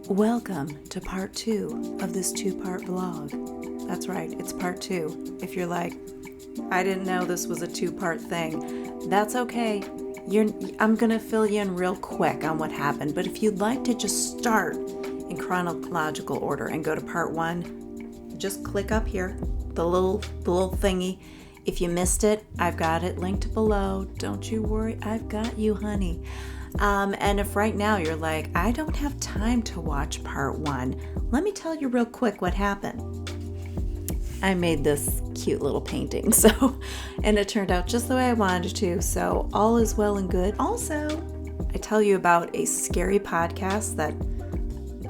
Welcome to part 2 of this 2-part vlog. That's right, it's part 2. If you're like, I didn't know this was a 2-part thing, that's okay. I'm gonna fill you in real quick on what happened, but if you'd like to just start in chronological order and go to part 1, just click up here, the little thingy. If you missed it, I've got it linked below. Don't you worry, I've got you, honey. And if right now you're like, I don't have time to watch part 1, let me tell you real quick what happened. I made this cute little painting, and it turned out just the way I wanted to, so all is well and good. Also, I tell you about a scary podcast that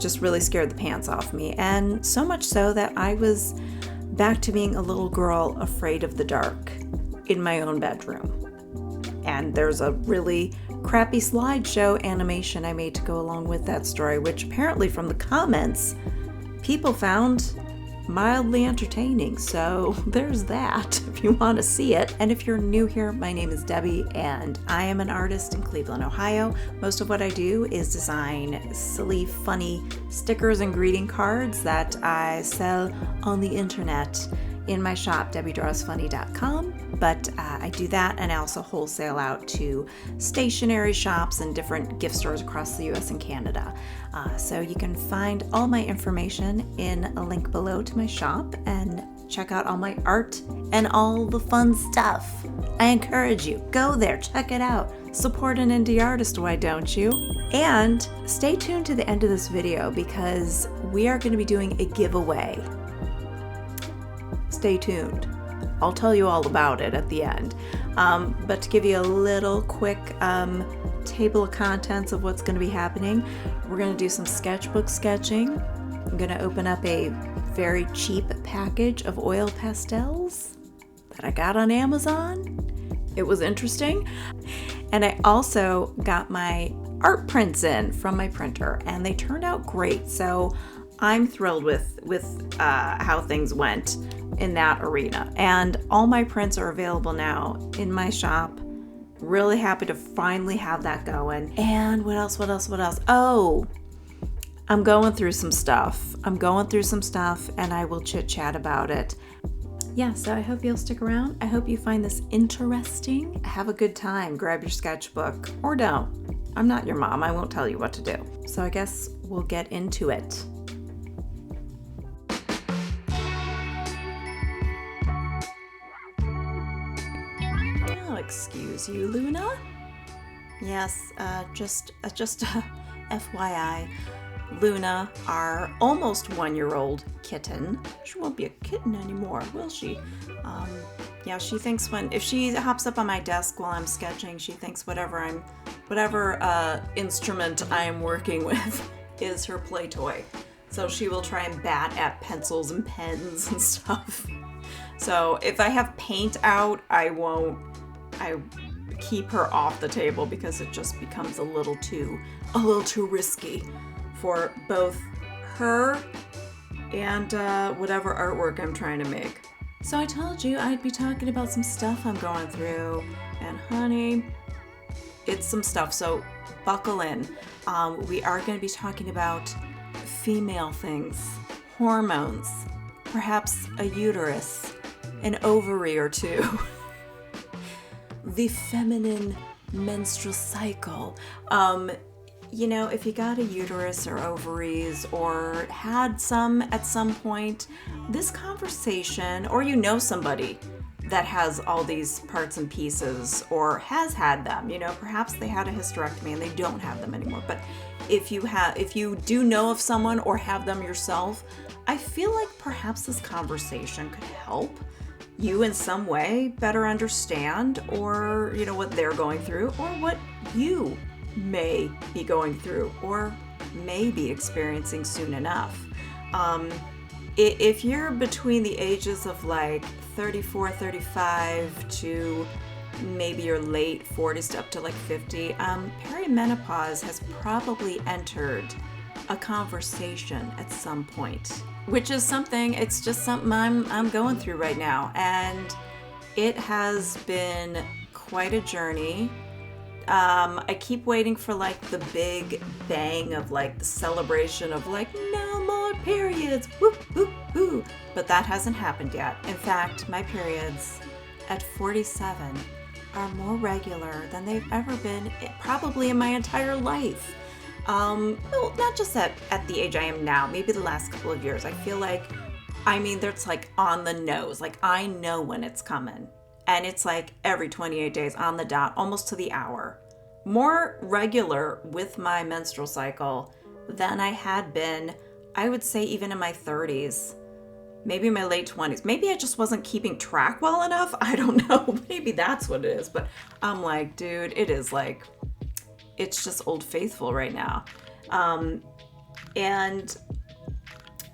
just really scared the pants off me, and so much so that I was back to being a little girl afraid of the dark in my own bedroom. And there's a really crappy slideshow animation I made to go along with that story, which apparently from the comments, people found mildly entertaining. So there's that if you want to see it. And if you're new here, my name is Debbie and I am an artist in Cleveland, Ohio. Most of what I do is design silly, funny stickers and greeting cards that I sell on the internet in my shop, debbiedrawsfunny.com. But I do that, and I also wholesale out to stationery shops and different gift stores across the US and Canada. So you can find all my information in a link below to my shop and check out all my art and all the fun stuff. I encourage you, go there, check it out. Support an indie artist, why don't you? And stay tuned to the end of this video because we are going to be doing a giveaway. Stay tuned. I'll tell you all about it at the end. But to give you a little quick table of contents of what's going to be happening, we're going to do some sketchbook sketching. I'm going to open up a very cheap package of oil pastels that I got on Amazon. It was interesting. And I also got my art prints in from my printer, and they turned out great. So I'm thrilled with how things went in that arena. And all my prints are available now in my shop. Really happy to finally have that going. And what else? Oh, I'm going through some stuff. And I will chit chat about it. Yeah, so I hope you'll stick around. I hope you find this interesting. Have a good time. Grab your sketchbook or don't. I'm not your mom. I won't tell you what to do. So I guess we'll get into it. Excuse you, Luna? Yes, just FYI, Luna, our almost 1-year-old kitten, she won't be a kitten anymore, will she? Yeah, she thinks if she hops up on my desk while I'm sketching, she thinks whatever instrument I am working with is her play toy. So she will try and bat at pencils and pens and stuff. So if I have paint out, I keep her off the table because it just becomes a little too risky for both her and whatever artwork I'm trying to make. So I told you I'd be talking about some stuff I'm going through, and honey, it's some stuff, so buckle in. We are going to be talking about female things, hormones, perhaps a uterus, an ovary or two. The feminine menstrual cycle. If you got a uterus or ovaries or had some at some point, this conversation, or you know somebody that has all these parts and pieces or has had them, perhaps they had a hysterectomy and they don't have them anymore. But if you do know of someone or have them yourself, I feel like perhaps this conversation could help you in some way better understand, or what they're going through, or what you may be going through or may be experiencing soon enough. If you're between the ages of like 34, 35 to maybe your late 40s to up to like 50, perimenopause has probably entered a conversation at some point, which is it's just something I'm going through right now. And it has been quite a journey. I keep waiting for like the big bang of like the celebration of like no more periods, whoop whoop whoop. But that hasn't happened yet. In fact, my periods at 47 are more regular than they've ever been probably in my entire life. Well, not just at the age I am now, maybe the last couple of years. I feel like, that's like on the nose. Like I know when it's coming. And it's like every 28 days on the dot, almost to the hour. More regular with my menstrual cycle than I had been, I would say even in my 30s, maybe my late 20s. Maybe I just wasn't keeping track well enough. I don't know. Maybe that's what it is. But I'm like, dude, it is like, it's just old faithful right now. And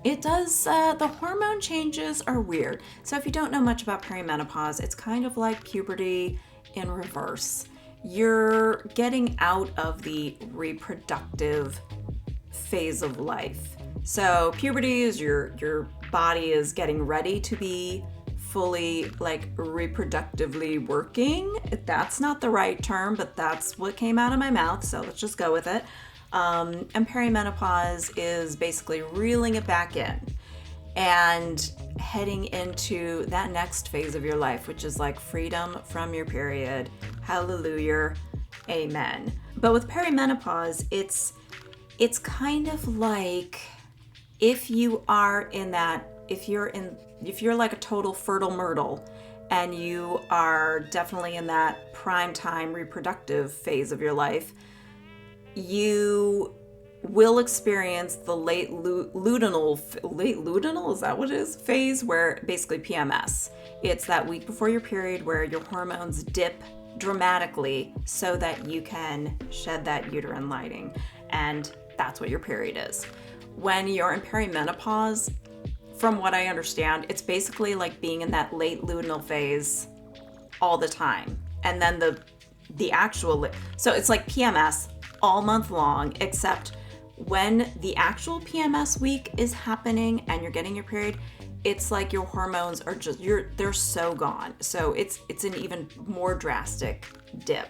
it does, the hormone changes are weird. So if you don't know much about perimenopause, it's kind of like puberty in reverse. You're getting out of the reproductive phase of life. So puberty is your body is getting ready to be fully like reproductively working. That's not the right term, but that's what came out of my mouth. So let's just go with it. And perimenopause is basically reeling it back in and heading into that next phase of your life, which is like freedom from your period. Hallelujah. Amen. But with perimenopause, it's kind of like if you're like a total fertile myrtle and you are definitely in that prime time reproductive phase of your life, you will experience the late luteal, is that what it is? Phase, where basically PMS. It's that week before your period where your hormones dip dramatically so that you can shed that uterine lining. And that's what your period is. When you're in perimenopause, from what I understand, it's basically like being in that late luteal phase all the time. And then the actual, so it's like PMS all month long, except when the actual PMS week is happening and you're getting your period, it's like your hormones are just, they're so gone. So it's an even more drastic dip.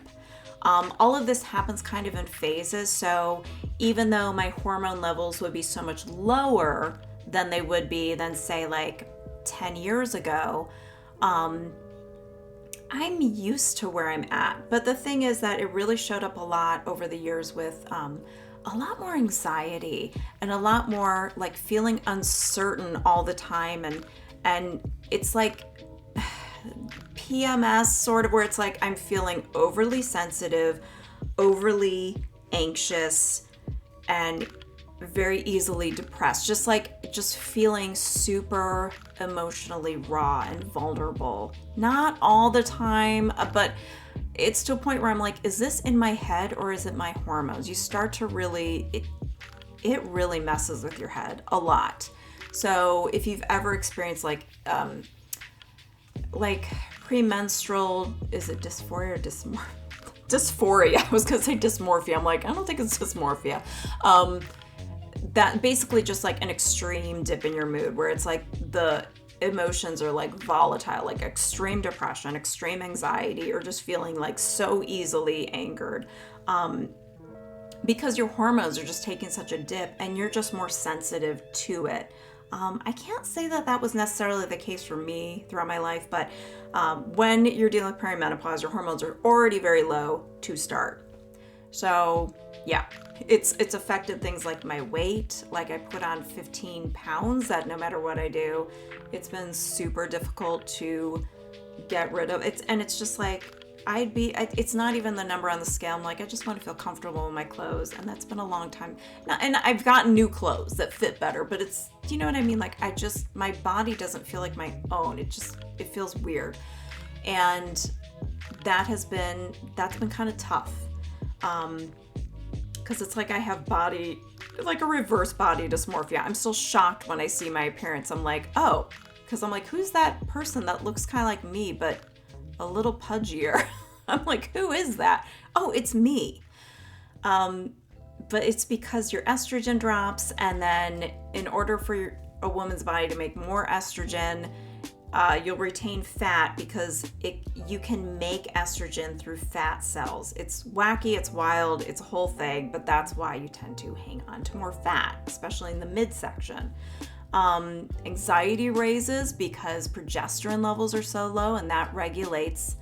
All of this happens kind of in phases. So even though my hormone levels would be so much lower than they would be than say like 10 years ago, I'm used to where I'm at. But the thing is that it really showed up a lot over the years with a lot more anxiety and a lot more like feeling uncertain all the time. And it's like PMS sort of where it's like I'm feeling overly sensitive, overly anxious, and very easily depressed. Just feeling super emotionally raw and vulnerable. Not all the time, but it's to a point where I'm like, is this in my head or is it my hormones? You start to really, it really messes with your head a lot. So if you've ever experienced like premenstrual, is it dysphoria or dysmorphia? Dysphoria. I was gonna say dysmorphia. I'm like, I don't think it's dysmorphia. That basically just like an extreme dip in your mood where it's like the emotions are like volatile, like extreme depression, extreme anxiety, or just feeling like so easily angered. Because your hormones are just taking such a dip and you're just more sensitive to it. I can't say that was necessarily the case for me throughout my life, but when you're dealing with perimenopause, your hormones are already very low to start. So yeah, it's affected things like my weight. Like I put on 15 pounds that no matter what I do, it's been super difficult to get rid of. It's just like, it's not even the number on the scale. I'm like, I just want to feel comfortable in my clothes. And that's been a long time. And I've gotten new clothes that fit better, but it's, do you know what I mean? Like my body doesn't feel like my own. It feels weird. And that's been kind of tough. Cause it's like I have like a reverse body dysmorphia. I'm still shocked when I see my appearance. I'm like, oh, cause I'm like, who's that person that looks kind of like me, but a little pudgier? I'm like, who is that? Oh, it's me. But it's because your estrogen drops, and then in order for a woman's body to make more estrogen, you'll retain fat because you can make estrogen through fat cells. It's wacky, it's wild, it's a whole thing, but that's why you tend to hang on to more fat, especially in the midsection. Anxiety raises because progesterone levels are so low, and that regulates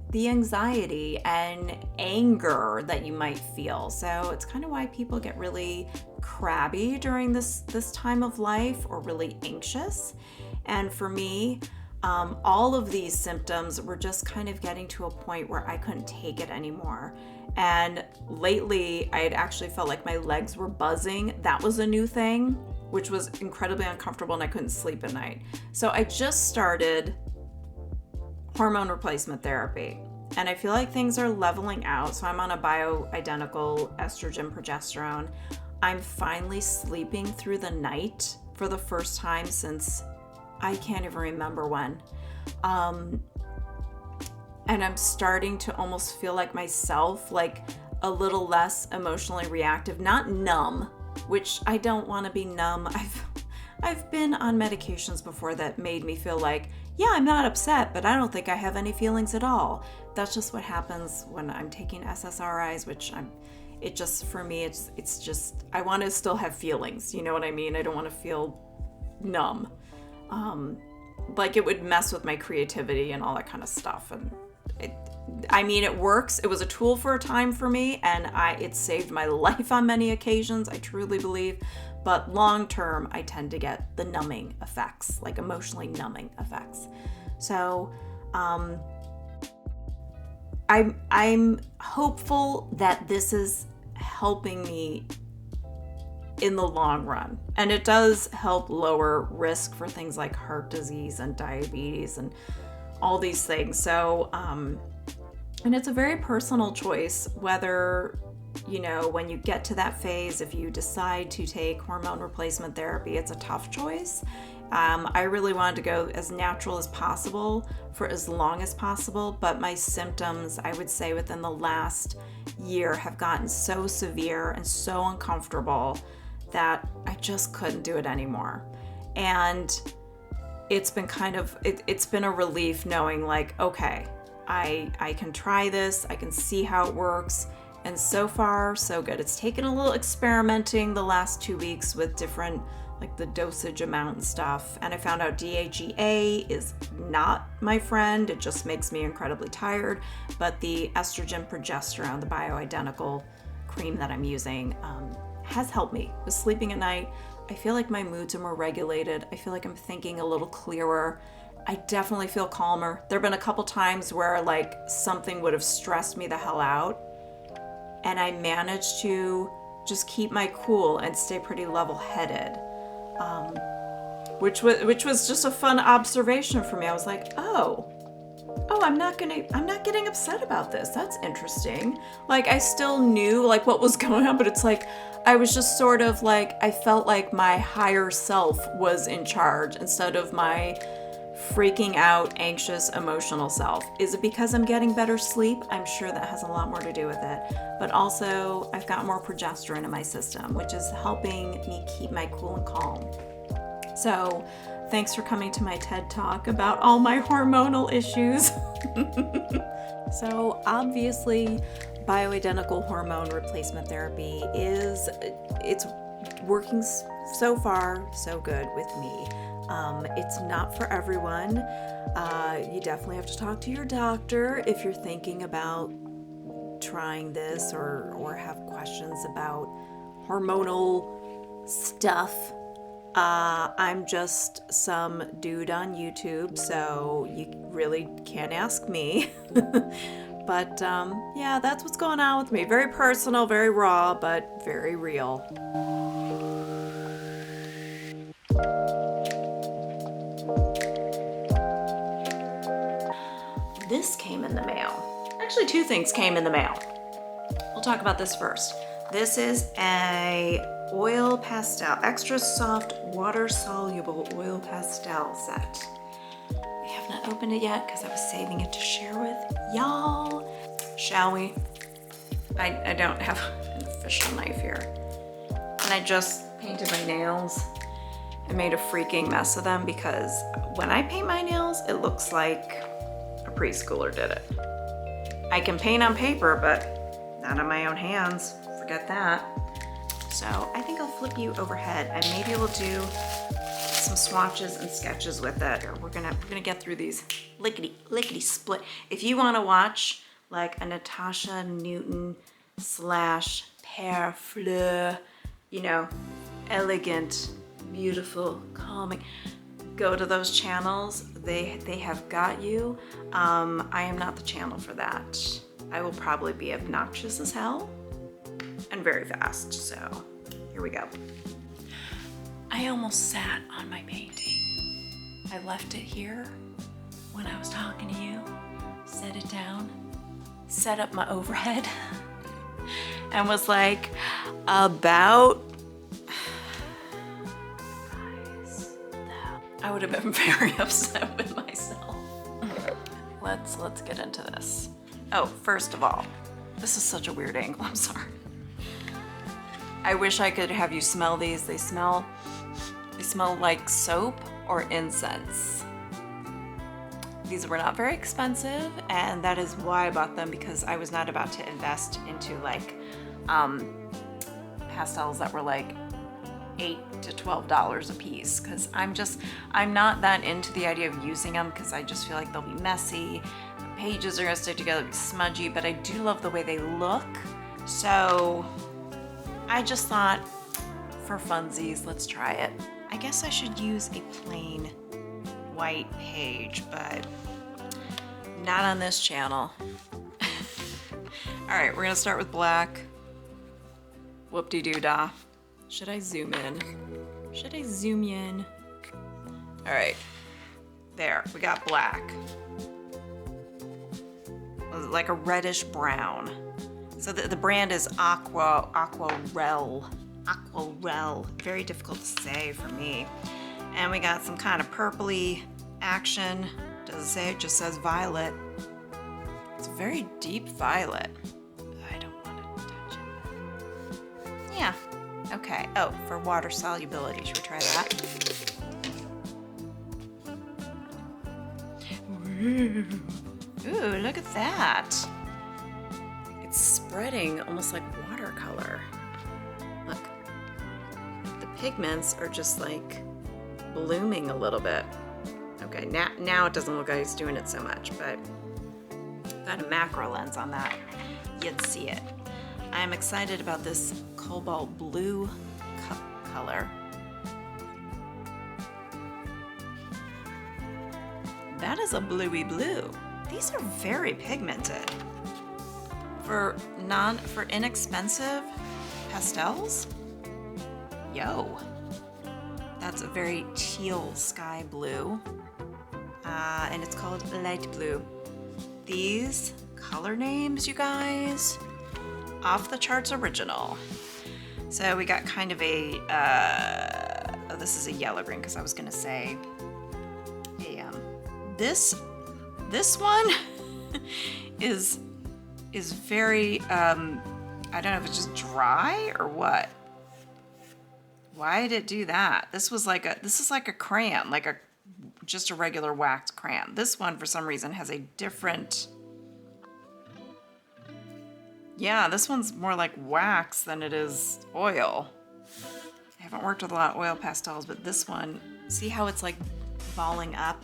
the anxiety and anger that you might feel. So it's kind of why people get really crabby during this time of life, or really anxious. And for me, all of these symptoms were just kind of getting to a point where I couldn't take it anymore. And lately, I had actually felt like my legs were buzzing. That was a new thing, which was incredibly uncomfortable, and I couldn't sleep at night. So I just started hormone replacement therapy, and I feel like things are leveling out. So I'm on a bioidentical estrogen progesterone. I'm finally sleeping through the night for the first time since I can't even remember when. And I'm starting to almost feel like myself, like a little less emotionally reactive, not numb, which I don't want to be numb. I've been on medications before that made me feel like, yeah, I'm not upset, but I don't think I have any feelings at all. That's just what happens when I'm taking SSRIs, for me, it's just, I want to still have feelings. You know what I mean? I don't want to feel numb. Like it would mess with my creativity and all that kind of stuff. And it works. It was a tool for a time for me, and it saved my life on many occasions, I truly believe. But long term, I tend to get the numbing effects, like emotionally numbing effects. So I'm hopeful that this is helping me in the long run. And it does help lower risk for things like heart disease and diabetes and all these things. So, and it's a very personal choice whether, when you get to that phase, if you decide to take hormone replacement therapy, it's a tough choice. I really wanted to go as natural as possible for as long as possible, but my symptoms, I would say within the last year, have gotten so severe and so uncomfortable that I just couldn't do it anymore. And it's been it's been a relief knowing like, okay, I can try this, I can see how it works. And so far, so good. It's taken a little experimenting the last 2 weeks with different, like the dosage amount and stuff. And I found out DHEA is not my friend. It just makes me incredibly tired. But the estrogen progesterone, the bioidentical cream that I'm using, has helped me with sleeping at night. I feel like my moods are more regulated. I feel like I'm thinking a little clearer. I definitely feel calmer. There have been a couple times where like something would have stressed me the hell out, and I managed to just keep my cool and stay pretty level-headed, which was just a fun observation for me. I was like, oh, I'm not getting upset about this. That's interesting. Like I still knew like what was going on, but it's like I was just sort of like, I felt like my higher self was in charge instead of my freaking out, anxious, emotional self. Is it because I'm getting better sleep? I'm sure that has a lot more to do with it. But also, I've got more progesterone in my system, which is helping me keep my cool and calm. So, thanks for coming to my TED Talk about all my hormonal issues. So, obviously, bioidentical hormone replacement therapy it's working so far so good with me. It's not for everyone. You definitely have to talk to your doctor if you're thinking about trying this or have questions about hormonal stuff. I'm just some dude on YouTube, so you really can't ask me. But yeah, that's what's going on with me. Very personal, very raw, but very real. This came in the mail. Actually, two things came in the mail. We'll talk about this first. This is a oil pastel, extra soft water-soluble oil pastel set. We have not opened it yet because I was saving it to share with y'all. Shall we? I don't have an official knife here. And I just painted my nails. I made a freaking mess of them because when I paint my nails, it looks like a preschooler did it. I can paint on paper, but not on my own hands. Forget that. So I think I'll flip you overhead and maybe we'll do some swatches and sketches with it. We're gonna get through these lickety split. If you want to watch like a Natasha Newton slash Pear Fleur, you know, elegant, beautiful, calming, go to those channels. They have got you. I am not the channel for that. I will probably be obnoxious as hell and very fast. So here we go. I almost sat on my painting. I left it here when I was talking to you, set it down, set up my overhead, and was like, guys, I would have been very upset with myself. Let's get into this. Oh, first of all, this is such a weird angle, I'm sorry. I wish I could have you smell these. They smell like soap or incense. These were not very expensive, and that is why I bought them, because I was not about to invest into like pastels that were like $8 to $12 a piece, because I'm not that into the idea of using them, because I just feel like they'll be messy. The pages are gonna stick together, be smudgy, but I do love the way they look. So I just thought, for funsies, let's try it. I guess I should use a plain white page, but not on this channel. All right, we're gonna start with black. Whoop-de-doo-dah. Should I zoom in? Should I zoom in? All right, there, we got black. Like a reddish brown. So the brand is Aquarelle. Aquarelle, very difficult to say for me. And we got some kind of purpley action. Doesn't say, it just says violet. It's a very deep violet. I don't want to touch it. Yeah, okay. Oh, for water solubility, should we try that? Ooh, look at that. It's spreading almost like watercolor. Look, the pigments are just like blooming a little bit. Okay, now it doesn't look like it's doing it so much, but if I had a macro lens on that, you'd see it. I'm excited about this cobalt blue color. That is a bluey blue. These are very pigmented. For inexpensive pastels, yo, that's a very teal sky blue, and it's called light blue. These color names, you guys, off the charts original. So we got kind of a, oh, this is a yellow green, because I was gonna say a, this one is very, I don't know if it's just dry or what. Why did it do that? This is like a crayon, like just a regular wax crayon. This one, for some reason, has a different, yeah, this one's more like wax than it is oil. I haven't worked with a lot of oil pastels, but this one, see how it's like balling up?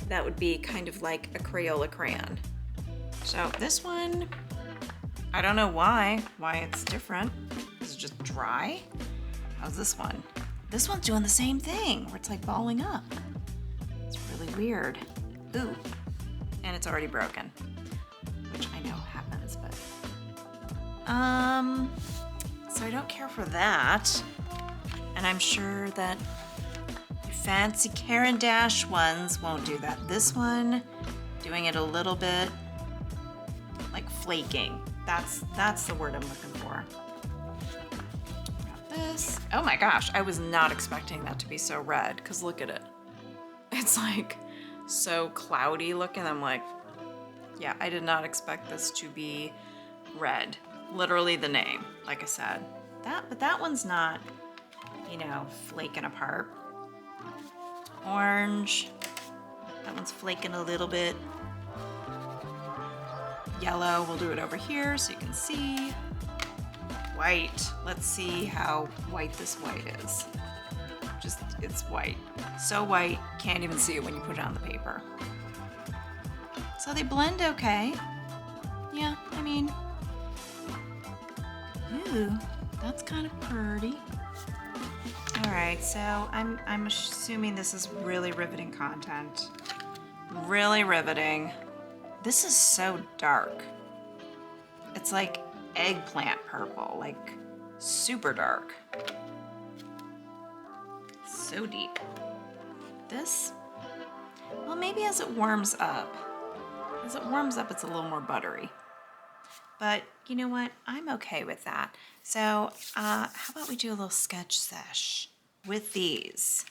That would be kind of like a Crayola crayon. So this one, I don't know why it's different. Is it just dry? How's this one? This one's doing the same thing, where it's like balling up. It's really weird. Ooh, and it's already broken, which I know happens, but. So I don't care for that. And I'm sure that fancy Caran d'Ache ones won't do that. This one, doing it a little bit like flaking. That's the word I'm looking for. Got this. Oh my gosh, I was not expecting that to be so red, because look at it. It's like so cloudy looking. I'm like, yeah, I did not expect this to be red. Literally the name, like I said. But that one's not you know, flaking apart. Orange, that one's flaking a little bit. Yellow, we'll do it over here so you can see. White, let's see how white this white is. Just, it's white. So white, can't even see it when you put it on the paper. So they blend okay. Yeah, I mean, ooh, that's kind of pretty. All right, so I'm assuming this is really riveting content. Really riveting. This is so dark. It's like eggplant purple, like super dark. So deep. This, well, maybe as it warms up. As it warms up, it's a little more buttery. But you know what? I'm okay with that. So how about we do a little sketch sesh with these?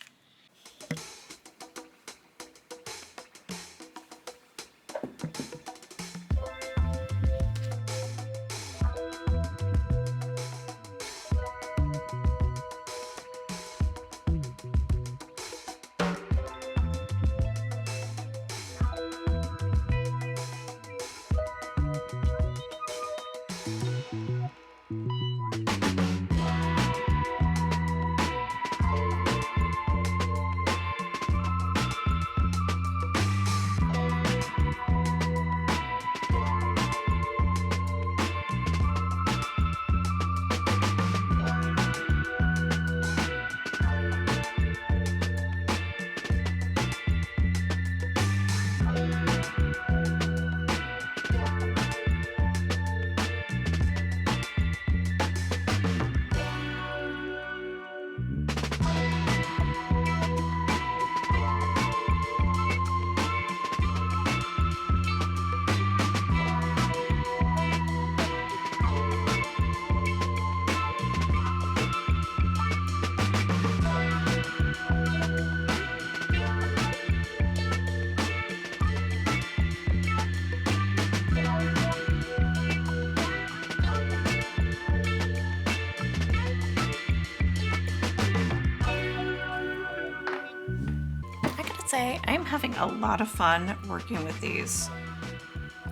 Say I'm having a lot of fun working with these.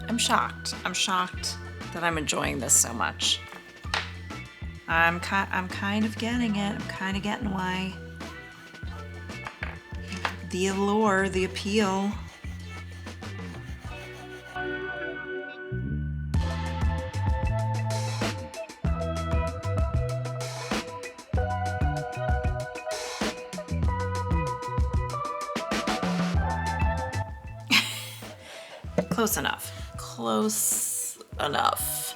I'm shocked. I'm shocked that I'm enjoying this so much. I'm kind of getting it. I'm kind of getting why the allure, the appeal. Close enough. Close enough.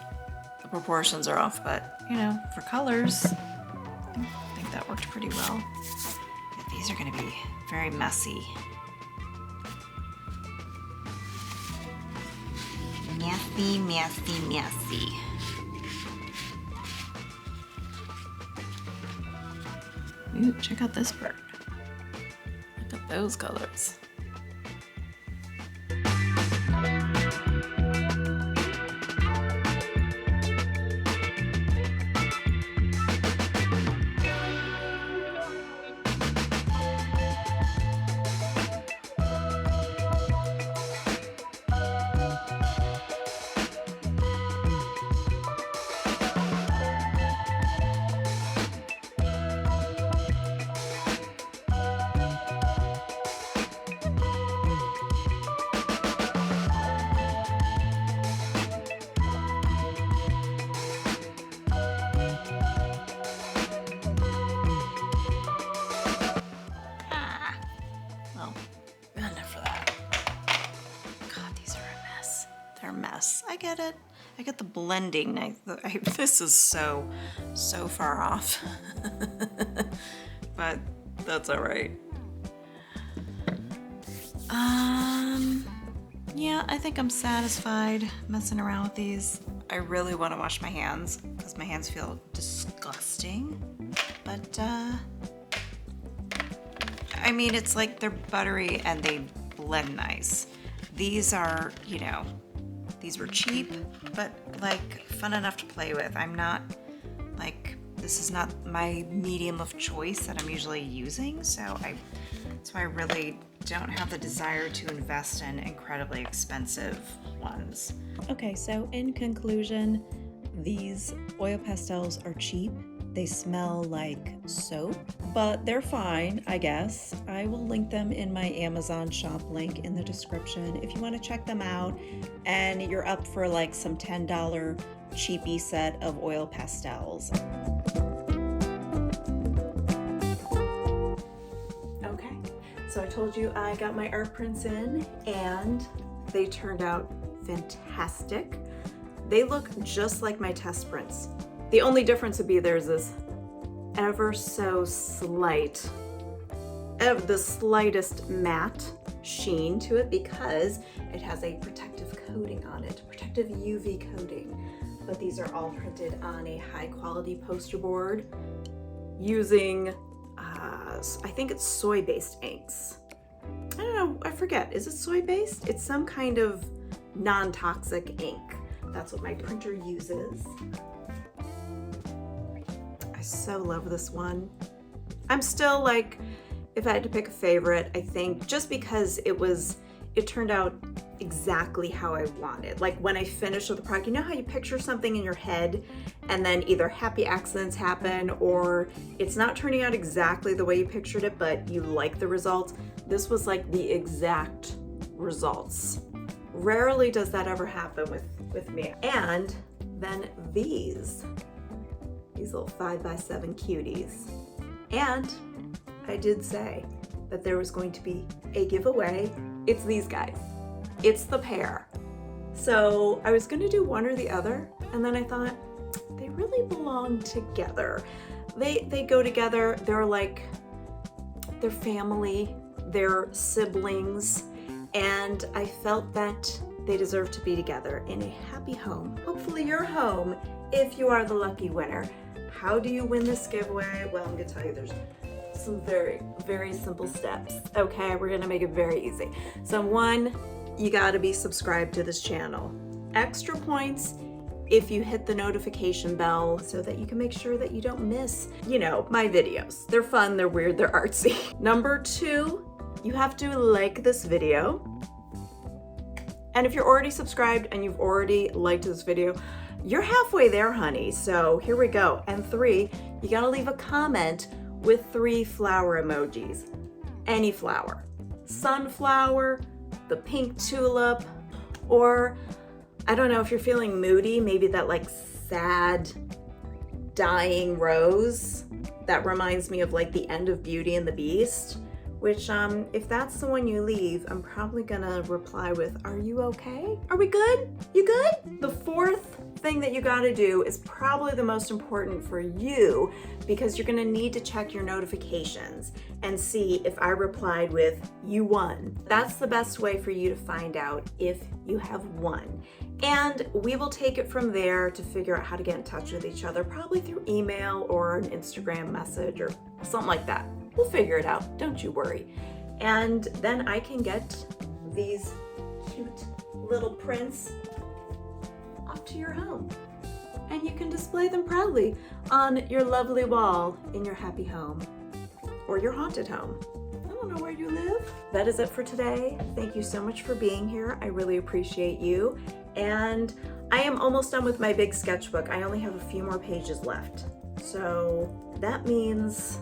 The proportions are off, but you know, for colors, I think that worked pretty well. Yeah, these are going to be very messy. Messy, messy, messy. Ooh, check out this bird. Look at those colors. I get it. I get the blending. This is so far off. But that's all right. Yeah, I think I'm satisfied messing around with these. I really want to wash my hands because my hands feel disgusting. But, I mean, it's like they're buttery and they blend nice. These are, you know, these were cheap, but like fun enough to play with. I'm not like this is not my medium of choice that I'm usually using, so that's why I really don't have the desire to invest in incredibly expensive ones. Okay, so in conclusion, these oil pastels are cheap. They smell like soap, but they're fine, I guess. I will link them in my Amazon shop link in the description if you want to check them out and you're up for like some $10 cheapy set of oil pastels. Okay, so I told you I got my art prints in and they turned out fantastic. They look just like my test prints. The only difference would be there's this ever so slight, the slightest matte sheen to it because it has a protective coating on it, protective UV coating. But these are all printed on a high quality poster board using, I think it's soy-based inks. I don't know, I forget, is it soy-based? It's some kind of non-toxic ink. That's what my printer uses. I so love this one. I'm still like, if I had to pick a favorite, I think just because it turned out exactly how I wanted. Like when I finished with the product, you know how you picture something in your head and then either happy accidents happen or it's not turning out exactly the way you pictured it, but you like the results. This was like the exact results. Rarely does that ever happen with me. And then these little 5x7 cuties. And I did say that there was going to be a giveaway. It's these guys. It's the pair. So I was gonna do one or the other, and then I thought they really belong together. They go together. They're family, they're siblings, and I felt that they deserve to be together in a happy home. Hopefully your home, if you are the lucky winner. How do you win this giveaway? Well, I'm gonna tell you there's some very, very simple steps. Okay, we're gonna make it very easy. So one, you gotta be subscribed to this channel. Extra points if you hit the notification bell so that you can make sure that you don't miss, my videos. They're fun, they're weird, they're artsy. Number two, you have to like this video. And if you're already subscribed and you've already liked this video, you're halfway there, honey. So here we go. And three, you gotta leave a comment with 3 flower emojis. Any flower. Sunflower, the pink tulip, or I don't know if you're feeling moody, maybe that like sad, dying rose. That reminds me of like the end of Beauty and the Beast. Which, if that's the one you leave, I'm probably gonna reply with, are you okay? Are we good? You good? The fourth thing that you gotta do is probably the most important for you because you're gonna need to check your notifications and see if I replied with, you won. That's the best way for you to find out if you have won. And we will take it from there to figure out how to get in touch with each other, probably through email or an Instagram message or something like that. We'll figure it out, don't you worry. And then I can get these cute little prints off to your home. And you can display them proudly on your lovely wall in your happy home or your haunted home. I don't know where you live. That is it for today. Thank you so much for being here. I really appreciate you. And I am almost done with my big sketchbook. I only have a few more pages left. So that means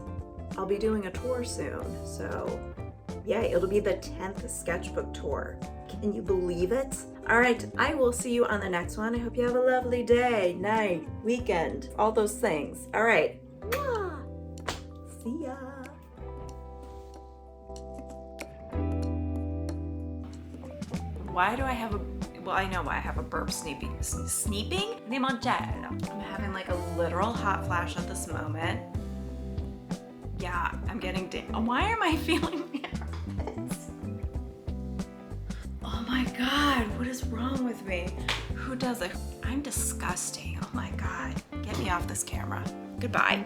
I'll be doing a tour soon. So yeah, it'll be the 10th sketchbook tour. Can you believe it? All right, I will see you on the next one. I hope you have a lovely day, night, weekend, all those things. All right, see ya. Why do I have well, I know why I have a burp sneeping? Limoncello. I'm having like a literal hot flash at this moment. Yeah, I'm getting why am I feeling nervous? Oh my God, what is wrong with me? Who does it? I'm disgusting. Oh my God, get me off this camera. Goodbye.